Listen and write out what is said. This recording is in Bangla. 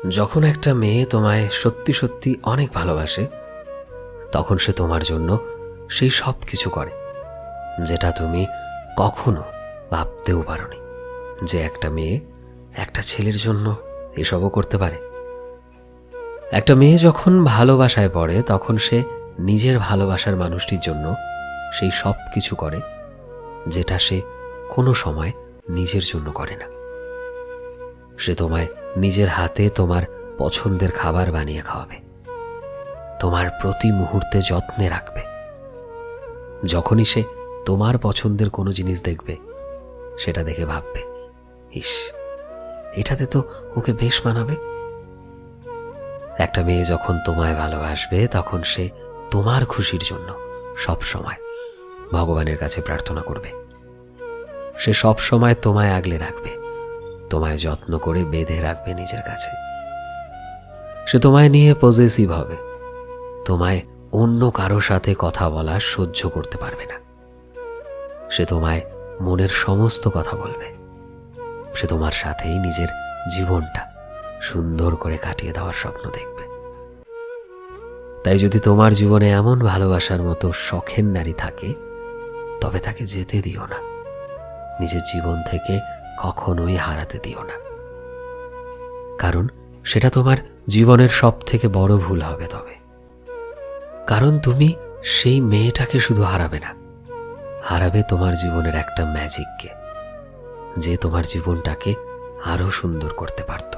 যখন একটা মেয়ে তোমায় সত্যি সত্যি অনেক ভালোবাসে, তখন সে তোমার জন্য সেই সব কিছু করে যেটা তুমি কখনো ভাবতেও পারোনি যে একটা মেয়ে একটা ছেলের জন্য এসবও করতে পারে। একটা মেয়ে যখন ভালোবাসায় পড়ে, তখন সে নিজের ভালোবাসার মানুষটির জন্য সেই সব কিছু করে যেটা সে কোনো সময় নিজের জন্য করে না। সে তোমায় নিজের হাতে তোমার পছন্দের খাবার বানিয়ে খাওয়াবে, তোমার প্রতি মুহূর্তে যত্নে রাখবে। যখনই সে তোমার পছন্দের কোনো জিনিস দেখবে, সেটা দেখে ভাববে, ইস, এটাতে তো ওকে বেশ মানাবে। একটা মেয়ে যখন তোমায় ভালোবাসবে, তখন সে তোমার খুশির জন্য সব সময় ভগবানের কাছে প্রার্থনা করবে। সে সব সময় তোমায় আগলে রাখবে, তোমায় যত্ন করে বেঁধে রাখবে নিজের কাছে। সে তোমায় নিয়ে পজেসিভ হবে, তোমায় অন্য কারো সাথে কথা বলা সহ্য করতে পারবে না। সে তোমায় মনের সমস্ত কথা বলবে। সে তোমার সাথেই নিজের জীবনটা সুন্দর করে কাটিয়ে দেওয়ার স্বপ্ন দেখবে। তাই যদি তোমার জীবনে এমন ভালোবাসার মতো শখের নারী থাকে, তবে তাকে যেতে দিও না, নিজের জীবন থেকে কখনোই হারাতে দিও না। কারণ সেটা তোমার জীবনের সব থেকে বড় ভুল হবে। তবে কারণ তুমি সেই মেয়েটাকে শুধু হারাবে না, হারাবে তোমার জীবনের একটা ম্যাজিককে, যে তোমার জীবনটাকে আরো সুন্দর করতে পারত।